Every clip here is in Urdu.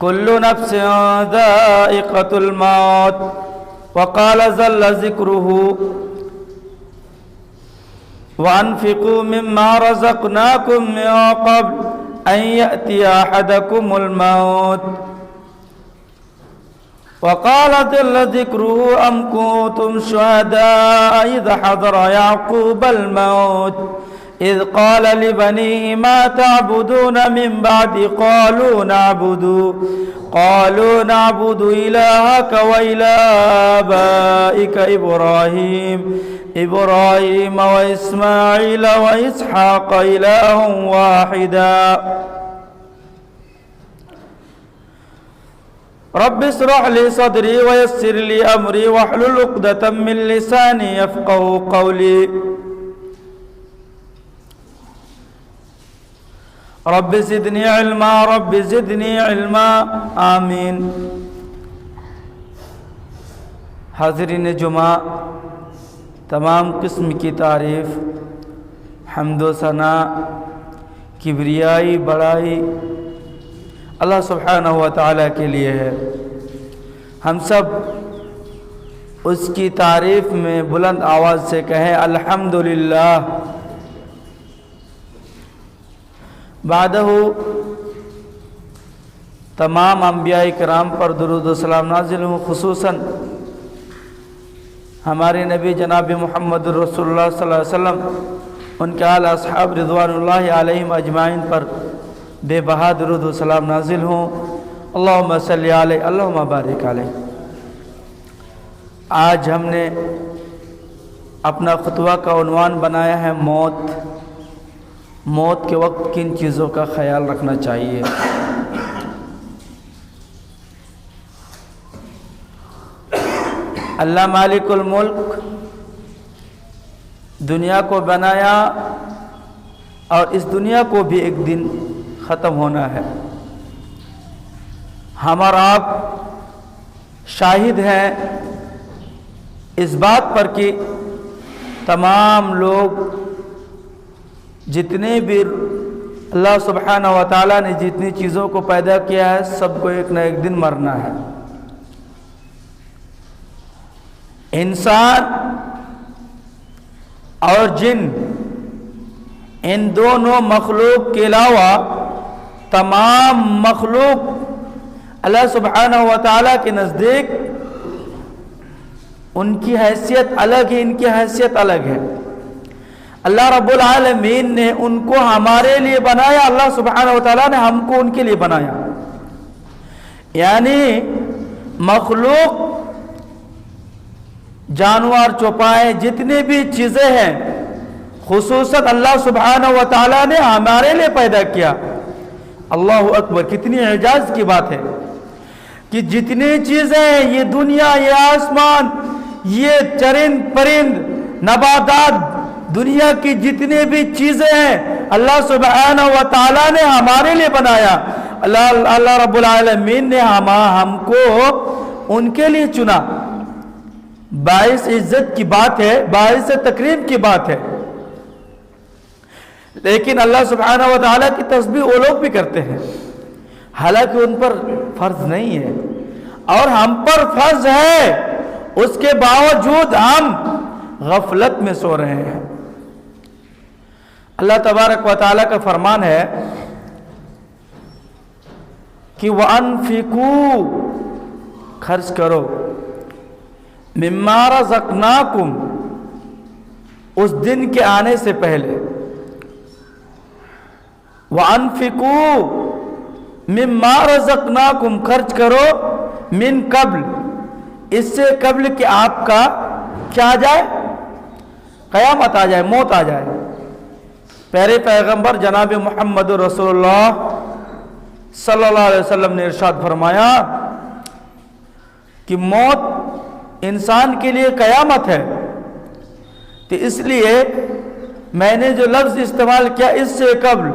كل نفس ذائقة الموت وقال جل ذكره وأنفقوا مما رزقناكم من قبل أن يأتي أحدكم الموت وقال جل ذكره أم كنتم شهداء إذ حضر يعقوب الموت إذ قال لبنيه ما تعبدون من بعد قالوا نعبد إلهك وإله آبائك إبراهيم وإسماعيل وإسحاق إله واحدا رب اشرح لي صدري ويسر لي أمري واحلل عقدة من لساني يفقهوا قولي رب زدنی علما آمین۔ حاضرین جمعہ، تمام قسم کی تعریف، حمد و ثنا، کبریائی، بڑائی اللہ سبحانہ و تعالیٰ کے لیے ہے۔ ہم سب اس کی تعریف میں بلند آواز سے کہیں الحمدللہ۔ بعدہ تمام انبیاء کرام پر درود و سلام نازل ہوں، خصوصاً ہمارے نبی جناب محمد رسول اللہ صلی اللہ علیہ وسلم، ان کے آل اصحاب رضوان اللہ علیہم اجمعین پر بے بہا درود و سلام نازل ہوں۔ اللہم صلی علیہ، اللہم بارک علیہ۔ آج ہم نے اپنا خطبہ کا عنوان بنایا ہے موت۔ موت کے وقت کن چیزوں کا خیال رکھنا چاہیے؟ اللہ مالک الملک دنیا کو بنایا اور اس دنیا کو بھی ایک دن ختم ہونا ہے۔ ہم اور آپ شاہد ہیں اس بات پر کہ تمام لوگ، جتنے بھی اللہ سبحانہ و تعالیٰ نے جتنی چیزوں کو پیدا کیا ہے، سب کو ایک نہ ایک دن مرنا ہے۔ انسان اور جن، ان دونوں مخلوق کے علاوہ تمام مخلوق اللہ سبحانہ و تعالیٰ کے نزدیک ان کی حیثیت الگ ہے، ان کی حیثیت الگ ہے۔ اللہ رب العالمین نے ان کو ہمارے لیے بنایا، اللہ سبحانہ و تعالیٰ نے ہم کو ان کے لیے بنایا۔ یعنی مخلوق، جانور، چوپائے، جتنی بھی چیزیں ہیں، خصوصاً اللہ سبحانہ و تعالیٰ نے ہمارے لیے پیدا کیا۔ اللہ اکبر، کتنی اعجاز کی بات ہے کہ جتنی چیزیں ہیں، یہ دنیا، یہ آسمان، یہ چرند پرند، نباتات، دنیا کی جتنی بھی چیزیں ہیں، اللہ سبحانہ و تعالیٰ نے ہمارے لیے بنایا۔ اللہ رب العالمین نے ہم کو ان کے لیے چنا۔ باعث عزت کی بات ہے، باعث تکریم کی بات ہے۔ لیکن اللہ سبحانہ و تعالیٰ کی تسبیح وہ لوگ بھی کرتے ہیں، حالانکہ ان پر فرض نہیں ہے اور ہم پر فرض ہے، اس کے باوجود ہم غفلت میں سو رہے ہیں۔ اللہ تبارک و تعالیٰ کا فرمان ہے کہ وَأَنفِقُوا، خرچ کرو، مِمَّا رَزَقْنَاكُمْ، اس دن کے آنے سے پہلے، وَأَنفِقُوا مِمَّا رَزَقْنَاكُمْ، خرچ کرو، من قبل، اس سے قبل کہ آپ کا کیا آ جائے؟ قیامت آ جائے، موت آ جائے۔ پیارے پیغمبر جناب محمد رسول اللہ صلی اللہ علیہ وسلم نے ارشاد فرمایا کہ موت انسان کے لیے قیامت ہے۔ تو اس لیے میں نے جو لفظ استعمال کیا، اس سے قبل،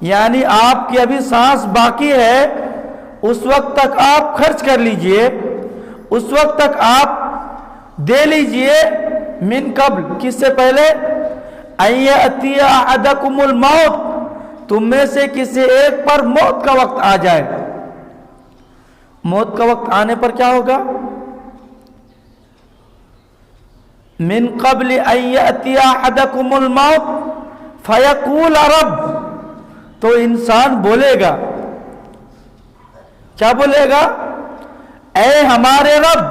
یعنی آپ کی ابھی سانس باقی ہے، اس وقت تک آپ خرچ کر لیجئے، اس وقت تک آپ دے لیجئے، من قبل، کس سے پہلے؟ ان یأتی احدکم الموت، تم میں سے کسی ایک پر موت کا وقت آ جائے۔ موت کا وقت آنے پر کیا ہوگا؟ من قبل ان یأتی احدکم الموت فیقول رب، تو انسان بولے گا، کیا بولے گا؟ اے ہمارے رب،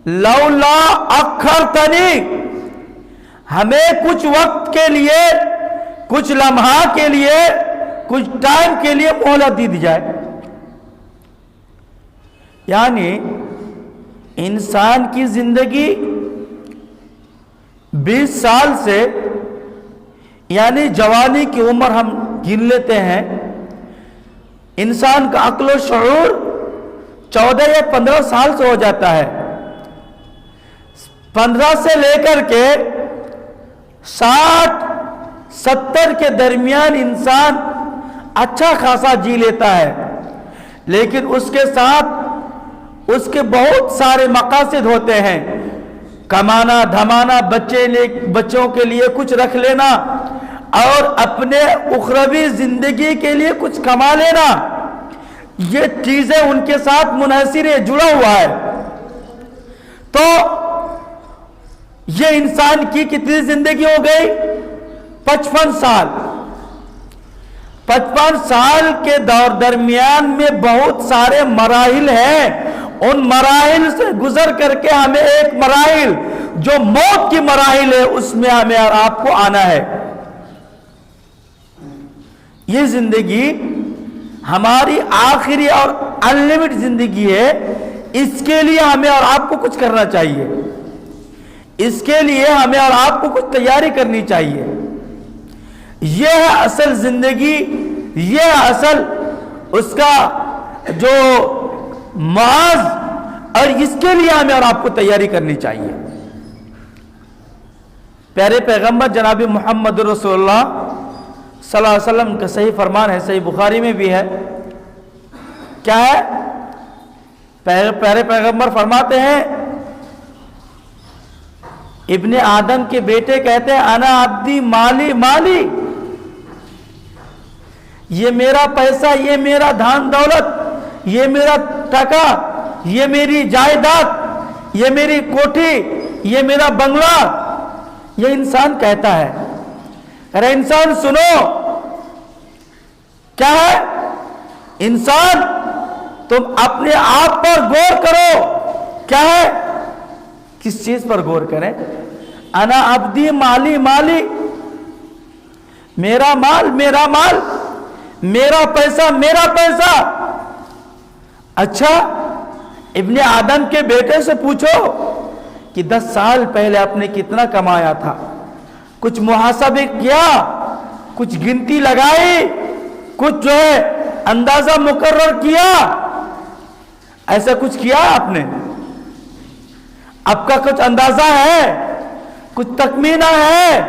لولا اخرتنی، ہمیں کچھ وقت کے لیے، کچھ لمحہ کے لیے، کچھ ٹائم کے لیے مہلت دی جائے۔ یعنی انسان کی زندگی 20 سال سے، یعنی جوانی کی عمر ہم گن لیتے ہیں، انسان کا عقل و شعور 14 یا 15 سال سے ہو جاتا ہے۔ 15 سے لے کر کے 60-70 کے درمیان انسان اچھا خاصا جی لیتا ہے، لیکن اس کے ساتھ اس کے بہت سارے مقاصد ہوتے ہیں، کمانا دھمانا، بچوں کے لیے کچھ رکھ لینا، اور اپنے اخروی زندگی کے لیے کچھ کما لینا، یہ چیزیں ان کے ساتھ منحصر ہے، جڑا ہوا ہے۔ تو یہ انسان کی کتنی زندگی ہو گئی؟ 55 سال۔ 55 سال کے درمیان میں بہت سارے مراحل ہیں، ان مراحل سے گزر کر کے ہمیں ایک مراحل جو موت کی مراحل ہے، اس میں ہمیں اور آپ کو آنا ہے۔ یہ زندگی ہماری آخری اور انلمیٹ زندگی ہے، اس کے لیے ہمیں اور آپ کو کچھ کرنا چاہیے، اس کے لیے ہمیں اور آپ کو کچھ تیاری کرنی چاہیے۔ یہ ہے اصل زندگی، یہ ہے اصل اس کا جو معاذ، اور اس کے لیے ہمیں اور آپ کو تیاری کرنی چاہیے۔ پیارے پیغمبر جناب محمد رسول اللہ صلی اللہ علیہ وسلم کا صحیح فرمان ہے، صحیح بخاری میں بھی ہے، کیا ہے؟ پیارے پیغمبر فرماتے ہیں، ابن آدم کے بیٹے کہتے ہیں انا عبدی مالی مالی، یہ میرا پیسہ، یہ میرا دھان دولت، یہ میرا ٹکا، یہ میری جائیداد، یہ میری کوٹھی، یہ میرا بنگلہ، یہ انسان کہتا ہے۔ ارے انسان سنو، کیا ہے؟ انسان تم اپنے آپ پر غور کرو، کیا ہے؟ کس چیز پر غور کریں؟ انا عبدی مالی مالی، میرا مال میرا مال، میرا پیسہ میرا پیسہ۔ اچھا، ابن آدم کے بیٹے سے پوچھو کہ 10 سال پہلے آپ نے کتنا کمایا تھا، کچھ محاسبہ کیا، کچھ گنتی لگائی، کچھ جو ہے اندازہ مقرر کیا، ایسا کچھ کیا آپ نے؟ آپ کا کچھ اندازہ ہے، کچھ تخمینہ ہے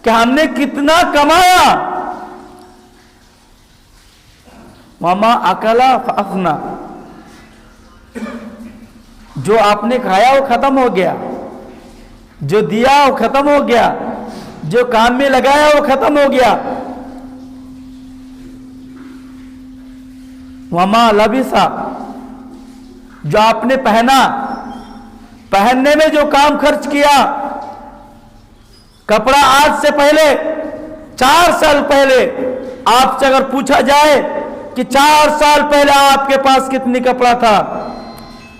کہ ہم نے کتنا کمایا؟ وما اکلا فافنا، جو آپ نے کھایا وہ ختم ہو گیا، جو دیا وہ ختم ہو گیا، جو کام میں لگایا وہ ختم ہو گیا۔ وما لبسا، جو آپ نے پہنا، پہننے میں جو کام خرچ کیا، کپڑا آج سے پہلے 4 سال پہلے آپ سے اگر پوچھا جائے کہ 4 سال پہلے آپ کے پاس کتنی کپڑا تھا،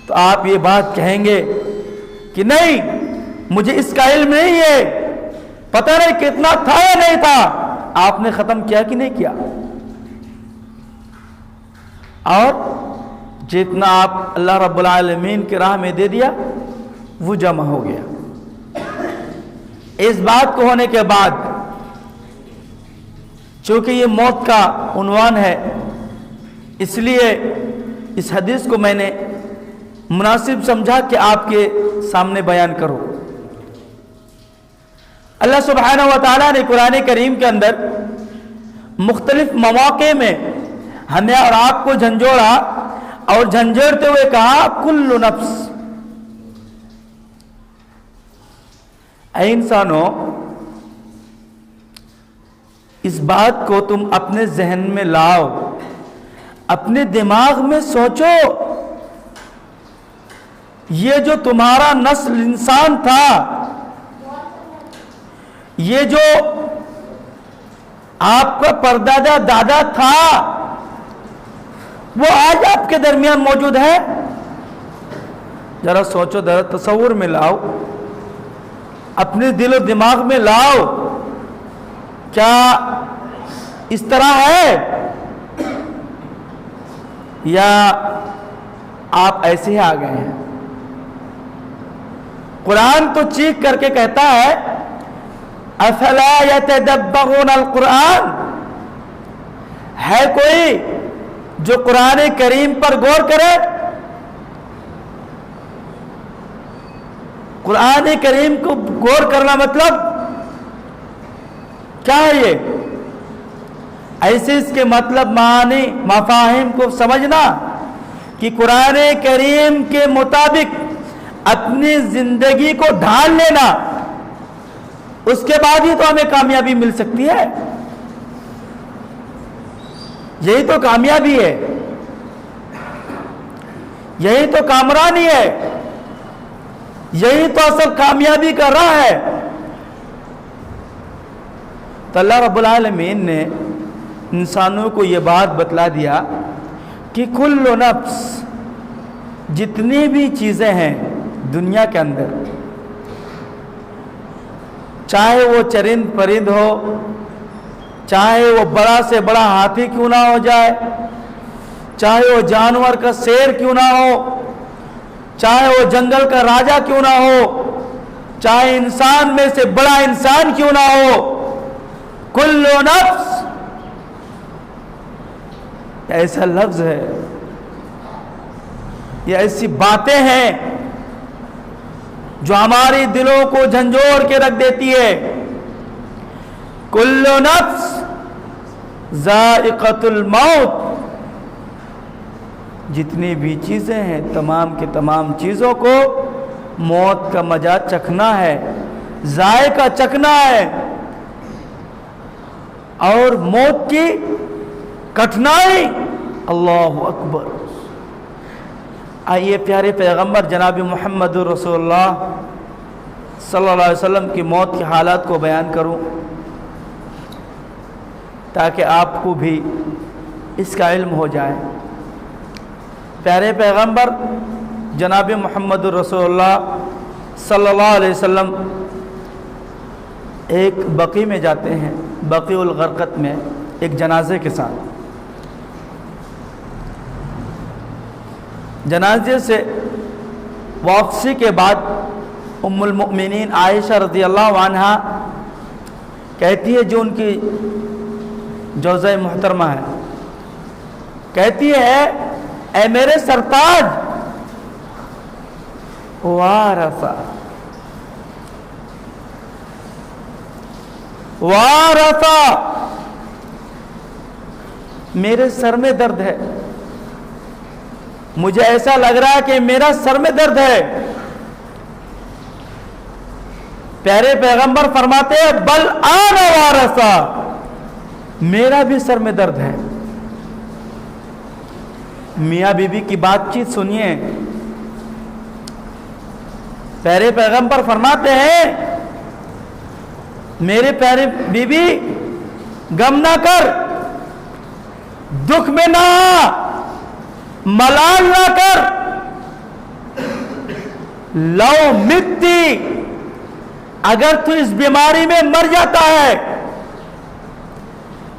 تو آپ یہ بات کہیں گے کہ نہیں، مجھے اس کا علم نہیں ہے، پتہ نہیں کتنا تھا یا نہیں تھا۔ آپ نے ختم کیا کہ نہیں کیا؟ اور جتنا آپ اللہ رب العالمین کی راہ میں دے دیا وہ جمع ہو گیا۔ اس بات کو ہونے کے بعد، چونکہ یہ موت کا عنوان ہے، اس لیے اس حدیث کو میں نے مناسب سمجھا کہ آپ کے سامنے بیان کرو۔ اللہ سبحانہ و تعالیٰ نے قرآن کریم کے اندر مختلف مواقع میں ہمیں اور آپ کو جھنجھوڑا، اور جھنجھوڑتے ہوئے کہا کل نفس، اے انسانوں، اس بات کو تم اپنے ذہن میں لاؤ، اپنے دماغ میں سوچو، یہ جو تمہارا نسل انسان تھا، یہ جو آپ کا پردادا دادا تھا، وہ آج آپ کے درمیان موجود ہے؟ ذرا سوچو، ذرا تصور میں لاؤ، اپنے دل و دماغ میں لاؤ، کیا اس طرح ہے یا آپ ایسے ہی آ گئے ہیں؟ قرآن تو چیخ کر کے کہتا ہے افلا یتدبرون القرآن، ہے کوئی جو قرآن کریم پر غور کرے؟ قرآن کریم کو غور کرنا مطلب کیا ہے؟ یہ ایسے اس کے مطلب معانی مفاہیم کو سمجھنا کہ قرآن کریم کے مطابق اپنی زندگی کو ڈھال لینا، اس کے بعد ہی تو ہمیں کامیابی مل سکتی ہے۔ یہی تو کامیابی ہے، یہی تو کامرانی ہے، یہی تو اصل کامیابی کا راہ ہے۔ تو اللہ رب العالمین نے انسانوں کو یہ بات بتلا دیا کہ کل نفس، جتنی بھی چیزیں ہیں دنیا کے اندر، چاہے وہ چرند پرند ہو، چاہے وہ بڑا سے بڑا ہاتھی کیوں نہ ہو جائے، چاہے وہ جانور کا شیر کیوں نہ ہو، چاہے وہ جنگل کا راجا کیوں نہ ہو، چاہے انسان میں سے بڑا انسان کیوں نہ ہو، کل نفس ایسا لفظ ہے، یہ ایسی باتیں ہیں جو ہماری دلوں کو جھنجھوڑ کے رکھ دیتی ہے۔ کل نفس ذائقۃ الموت، جتنی بھی چیزیں ہیں تمام کے تمام چیزوں کو موت کا مزہ چکھنا ہے، ذائقہ چکھنا ہے، اور موت کی کٹھنائی، اللہ اکبر۔ آئیے پیارے پیغمبر جناب محمد رسول اللہ صلی اللہ علیہ وسلم کی موت کی حالات کو بیان کروں تاکہ آپ کو بھی اس کا علم ہو جائے۔ پیارے پیغمبر جناب محمد رسول اللہ صلی اللہ علیہ وسلم ایک بقیع میں جاتے ہیں، بقیع الغرقد میں، ایک جنازے کے ساتھ۔ جنازے سے واپسی کے بعد ام المؤمنین عائشہ رضی اللہ عنہا کہتی ہے، جو ان کی جوزہ محترمہ ہے، کہتی ہے اے میرے سرتاج، وارثہ میرے سر میں درد ہے، مجھے ایسا لگ رہا ہے کہ میرا سر میں درد ہے۔ پیارے پیغمبر فرماتے ہیں بل آنا وارثہ، میرا بھی سر میں درد ہے۔ میاں بیوی کی بات چیت سنیے، پیارے پیغمبر فرماتے ہیں میرے پیارے بیوی غم نہ کر، دکھ میں نہ آ، ملال نہ کر، لو متی، اگر تو اس بیماری میں مر جاتا ہے،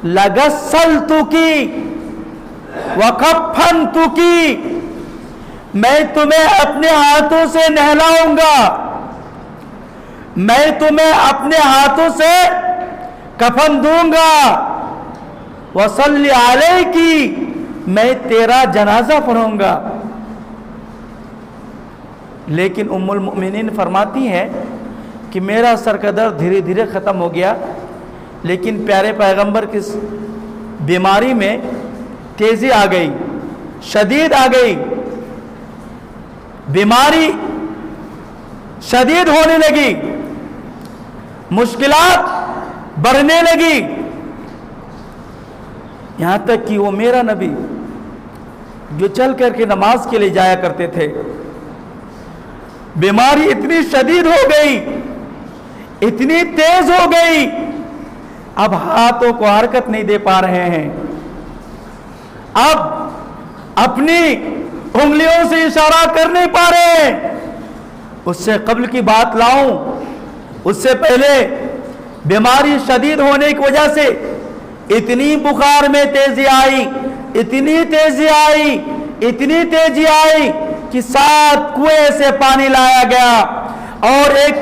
لغسلتکی وکفنتکی، میں تمہیں اپنے ہاتھوں سے نہلاؤں گا، میں تمہیں اپنے ہاتھوں سے کفن دوں گا، وصلی علیکی، میں تیرا جنازہ پڑھوں گا۔ لیکن ام المؤمنین فرماتی ہیں کہ میرا سر کا درد دھیرے دھیرے ختم ہو گیا، لیکن پیارے پیغمبر کی بیماری میں تیزی آ گئی، شدید آ گئی، بیماری شدید ہونے لگی، مشکلات بڑھنے لگی، یہاں تک کہ وہ میرا نبی جو چل کر کے نماز کے لیے جایا کرتے تھے، بیماری اتنی شدید ہو گئی، اتنی تیز ہو گئی، اب ہاتھوں کو حرکت نہیں دے پا رہے ہیں، اب اپنی انگلیوں سے اشارہ کر نہیں پا رہے ہیں۔ اس سے قبل کی بات لاؤں، اس سے پہلے بیماری شدید ہونے کی وجہ سے اتنی بخار میں تیزی آئی، اتنی تیزی آئی، اتنی تیزی آئی کہ 7 کنویں سے پانی لایا گیا، اور ایک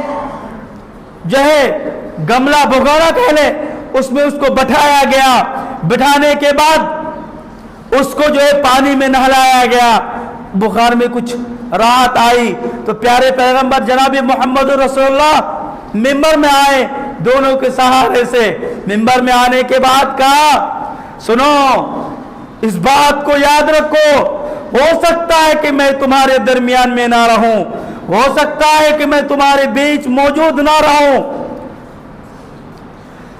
جو ہے گملہ بھگونا کہہ لے، اس میں اس کو بٹھایا گیا، بٹھانے کے بعد اس کو جو ہے پانی میں نہلایا گیا، بخار میں کچھ راحت آئی تو پیارے پیغمبر جناب محمد رسول اللہ ممبر میں آئے، دونوں کے سہارے سے ممبر میں آنے کے بعد کہا، سنو اس بات کو یاد رکھو، ہو سکتا ہے کہ میں تمہارے درمیان میں نہ رہوں، ہو سکتا ہے کہ میں تمہارے بیچ موجود نہ رہوں۔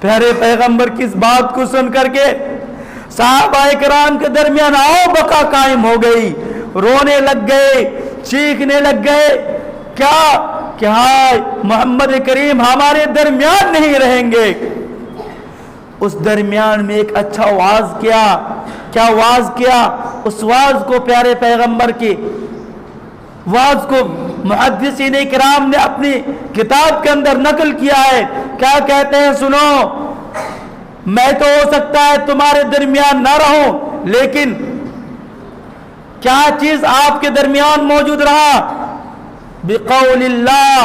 پیارے پیغمبر کی اس بات کو سن کر کے صحابہ کرام کے درمیان آؤ بقا قائم ہو گئی، رونے لگ گئے، چیخنے لگ گئے، کیا کہ ہائے محمد کریم ہمارے درمیان نہیں رہیں گے۔ اس درمیان میں ایک اچھا واعظ کیا، کیا واعظ کیا؟ اس واعظ کو پیارے پیغمبر کی واعظ کو محدثین کرام نے اپنی کتاب کے اندر نقل کیا ہے، کیا کہتے ہیں؟ سنو، میں تو ہو سکتا ہے تمہارے درمیان نہ رہوں، لیکن کیا چیز آپ کے درمیان موجود رہا؟ بقول اللہ،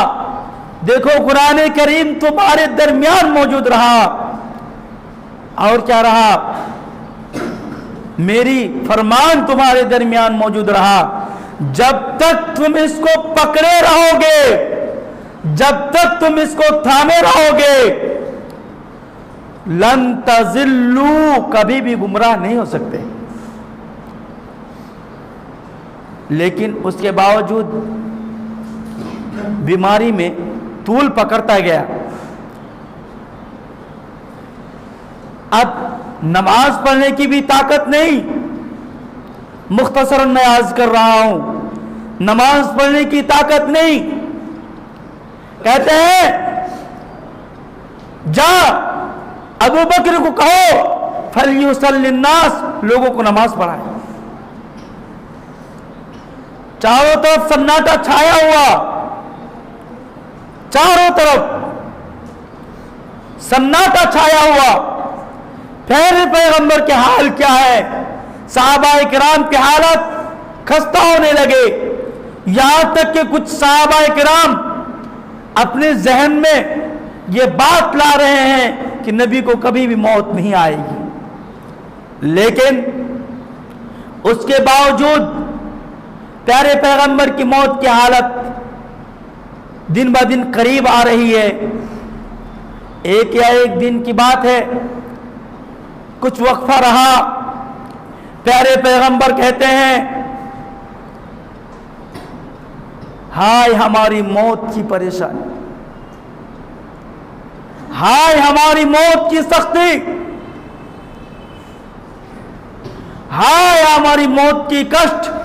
دیکھو قرآن کریم تمہارے درمیان موجود رہا، اور کیا رہا؟ میری فرمان تمہارے درمیان موجود رہا، جب تک تم اس کو پکڑے رہو گے، جب تک تم اس کو تھامے رہو گے، لن تضلوا، کبھی بھی گمراہ نہیں ہو سکتے۔ لیکن اس کے باوجود بیماری میں طول پکڑتا گیا۔ اب نماز پڑھنے کی بھی طاقت نہیں، مختصراً میں عرض کر رہا ہوں، نماز پڑھنے کی طاقت نہیں، کہتے ہیں جا ابو بکر کو کہو فلیصلی الناس، لوگوں کو نماز پڑھائے۔ چاروں طرف سناٹا چھایا ہوا، چاروں طرف سناٹا چھایا ہوا، پھر پیغمبر کے حال کیا ہے؟ صحابہ کرام کی حالت خستہ ہونے لگے، یہاں تک کہ کچھ صحابہ کرام اپنے ذہن میں یہ بات لا رہے ہیں کہ نبی کو کبھی بھی موت نہیں آئے گی، لیکن اس کے باوجود پیارے پیغمبر کی موت کی حالت دن بہ دن قریب آ رہی ہے۔ ایک یا ایک دن کی بات ہے، کچھ وقفہ رہا، پیارے پیغمبر کہتے ہیں ہائے ہماری موت کی پریشانی، ہائے ہماری موت کی سختی، ہائے ہماری موت کی کشٹ۔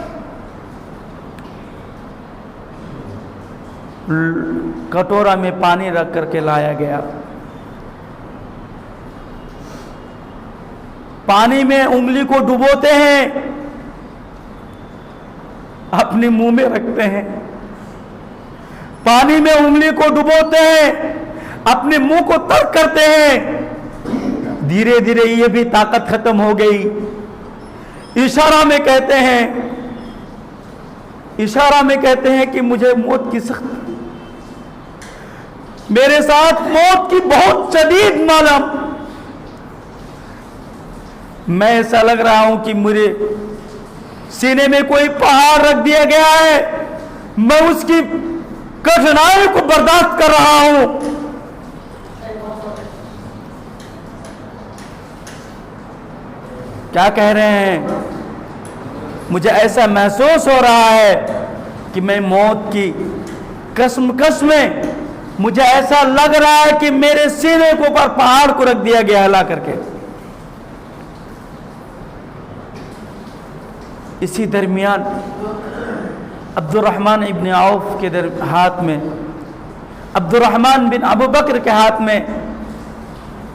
کٹورا میں پانی رکھ کر کے لایا گیا، پانی میں انگلی کو ڈبوتے ہیں، اپنے منہ میں رکھتے ہیں، پانی میں انگلی کو ڈبوتے ہیں، اپنے منہ کو ترک کرتے ہیں۔ دھیرے دھیرے یہ بھی طاقت ختم ہو گئی، اشارہ میں کہتے ہیں، اشارہ میں کہتے ہیں کہ مجھے موت کی سخت، میرے ساتھ موت کی بہت شدید معلوم، میں ایسا لگ رہا ہوں کہ میرے سینے میں کوئی پہاڑ رکھ دیا گیا ہے، میں اس کی کٹھنائی کو برداشت کر رہا ہوں۔ کیا کہہ رہے ہیں؟ مجھے ایسا محسوس ہو رہا ہے کہ میں موت کی کشمکش میں، مجھے ایسا لگ رہا ہے کہ میرے سینے کے اوپر پہاڑ کو رکھ دیا گیا ہلا کر کے۔ اسی درمیان عبد الرحمن ابن عوف کے ہاتھ میں، عبد الرحمن بن ابو بکر کے ہاتھ میں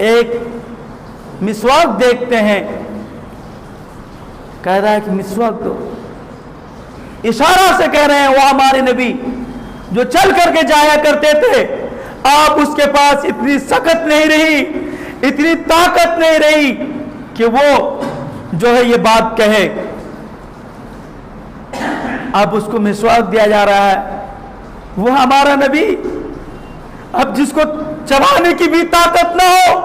ایک مسواک دیکھتے ہیں، کہہ رہا ہے کہ مسواک دو، اشارہ سے کہہ رہے ہیں وہ ہمارے نبی جو چل کر کے جایا کرتے تھے، آپ اس کے پاس اتنی سخت نہیں رہی، اتنی طاقت نہیں رہی کہ وہ جو ہے یہ بات کہے۔ اب اس کو مسواک دیا جا رہا ہے، وہ ہمارا نبی اب جس کو چبانے کی بھی طاقت نہ ہو،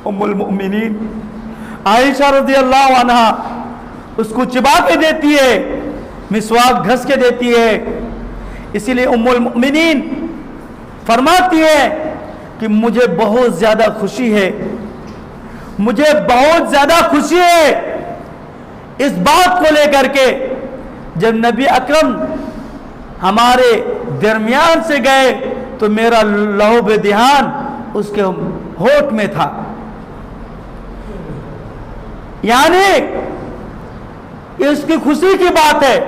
ام المؤمنین عائشہ رضی اللہ عنہا اس کو چبا کے دیتی ہے، مسواک گھس کے دیتی ہے۔ اسی لیے ام المؤمنین فرماتی ہے کہ مجھے بہت زیادہ خوشی ہے، مجھے بہت زیادہ خوشی ہے اس بات کو لے کر کے جب نبی اکرم ہمارے درمیان سے گئے تو میرا لہو دھیان اس کے ہونٹ میں تھا، یعنی اس کی خوشی کی بات ہے۔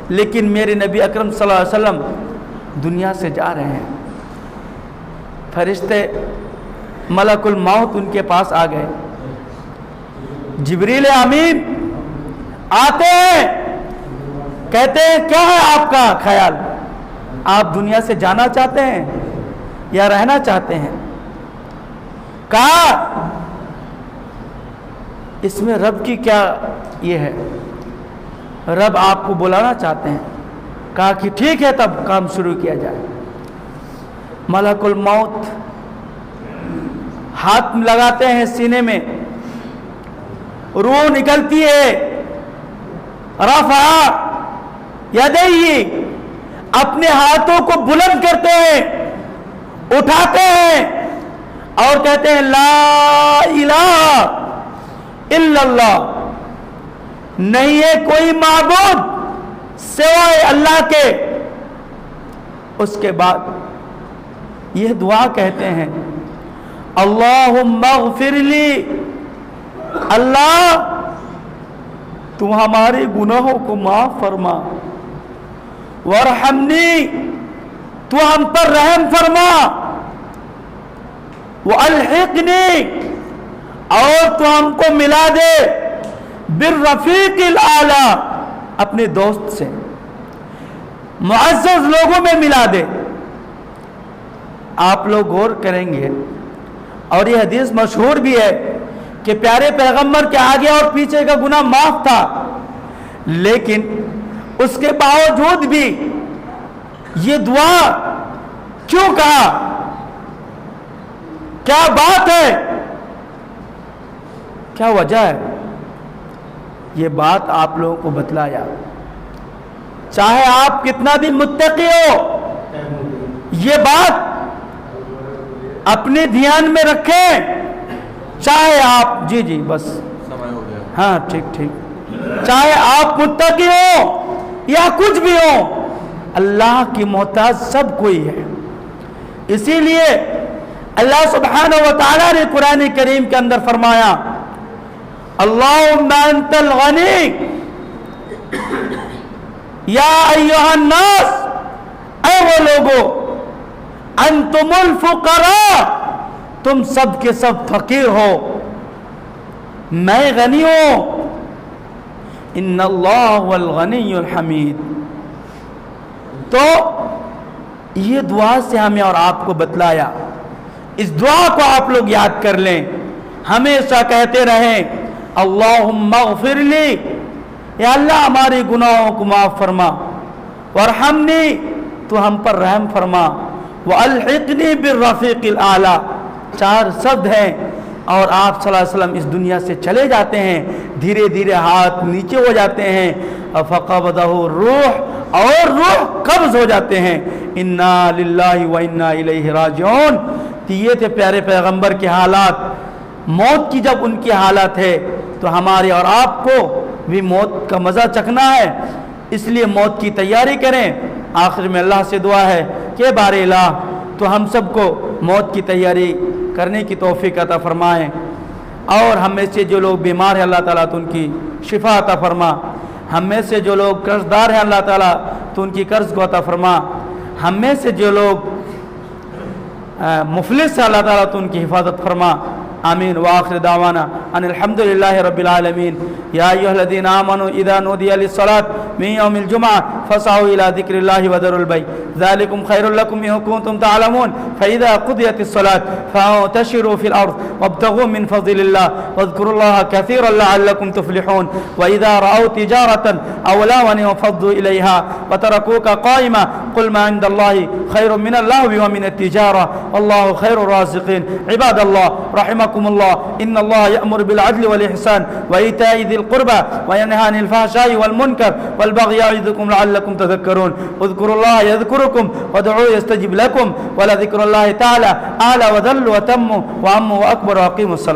لیکن میرے نبی اکرم صلی اللہ علیہ وسلم دنیا سے جا رہے ہیں، فرشتے ملک الموت ان کے پاس آ گئے، جبریل امین آتے ہیں، کہتے ہیں کیا ہے آپ کا خیال، آپ دنیا سے جانا چاہتے ہیں یا رہنا چاہتے ہیں؟ کہا اس میں رب کی کیا یہ ہے، رب آپ کو بلانا چاہتے ہیں۔ کہا کہ ٹھیک ہے تب کام شروع کیا جائے۔ ملک الموت ہاتھ لگاتے ہیں سینے میں، روح نکلتی ہے، رفع یدیہ، اپنے ہاتھوں کو بلند کرتے ہیں، اٹھاتے ہیں اور کہتے ہیں لا الہ الا اللہ، نہیں ہے کوئی معبود سوائے اللہ کے۔ اس کے بعد یہ دعا کہتے ہیں اللہم اغفر لی، اللہ تو ہمارے گناہوں کو معاف فرما، وارحمنی تو ہم پر رحم فرما، والحقنی اور تو ہم کو ملا دے بالرفیق الاعلی، اپنے دوست سے معزز لوگوں میں ملا دے۔ آپ لوگ غور کریں گے اور یہ حدیث مشہور بھی ہے کہ پیارے پیغمبر کے آگے اور پیچھے کا گناہ معاف تھا، لیکن اس کے باوجود بھی یہ دعا کیوں کہا؟ کیا بات ہے، کیا وجہ ہے؟ یہ بات آپ لوگوں کو بتلایا، چاہے آپ کتنا بھی متقی ہو، یہ بات اپنے دھیان میں رکھیں، چاہے آپ جی بس ہاں ٹھیک، چاہے آپ متقی ہو یا کچھ بھی ہو، اللہ کی محتاج سب کوئی ہے۔ اسی لیے اللہ سبحانہ و تعالیٰ نے قرآن کریم کے اندر فرمایا اللہم انت الغنی یا ایہا الناس، اے وہ لوگو، انتم الفقراء، تم سب کے سب فقیر ہو، میں غنی ہوں، ان اللہ هو الغنی الحمید۔ تو یہ دعا سے ہمیں اور آپ کو بتلایا، اس دعا کو آپ لوگ یاد کر لیں، ہمیشہ کہتے رہیں اللہم اغفر لی، یا اللہ ہمارے گناہوں کو معاف فرما، وارحمنی تو ہم پر رحم فرما، والحقنی بالرفیق الاعلی۔ 4 شبد ہیں اور آپ صلی اللہ علیہ وسلم اس دنیا سے چلے جاتے ہیں، دھیرے دھیرے ہاتھ نیچے ہو جاتے ہیں، فقبضہ الروح، اور روح قبض ہو جاتے ہیں۔ انا للہ و انا الیہ راجعون۔ تو یہ تھے پیارے پیغمبر کے حالات، موت کی جب ان کی حالت ہے تو ہمارے اور آپ کو بھی موت کا مزہ چکھنا ہے، اس لیے موت کی تیاری کریں۔ آخر میں اللہ سے دعا ہے کہ بار الہ تو ہم سب کو موت کی تیاری کرنے کی توفیق عطا فرمائیں۔ اور ہم میں سے جو لوگ بیمار ہیں اللہ تعالیٰ تو ان کی شفا عطا فرما، ہم میں سے جو لوگ قرض دار ہیں اللہ تعالیٰ تو ان کی قرض کو عطا فرما، ہم میں سے جو لوگ مفلس ہیں اللہ تعالیٰ تو ان کی حفاظت فرما، آمین۔ وآخر دعوانا ان الحمد للہ رب العالمین۔ یا ایھا الذین آمنوا اذا نودی للصلاۃ من یوم الجمعہ فاسعوا الی ذکر اللہ وذروا البیع ذلکم خیر لکم ان کنتم تعلمون فاذا قضیت الصلاۃ فانتشروا فی الارض وابتغوا من فضل اللہ واذکروا اللہ کثیرا لعلکم تفلحون واذا رأوا تجارة او لهوا انفضوا الیہا وترکوک قائما قل ما عند اللہ خیر من اللهو ومن التجارة واللہ خیر الرازقین۔ عباد اللہ رحمكم الله، إن الله يأمر بالعدل والإحسان وإيتاء ذي القربى وينهى عن الفحشاء والمنكر والبغي يعظكم لعلكم تذكرون اذكروا الله يذكركم وادعوه يستجب لكم ولذكر الله تعالى أعلى وذل وتم وعم وأكبر وأقيموا الصلاة۔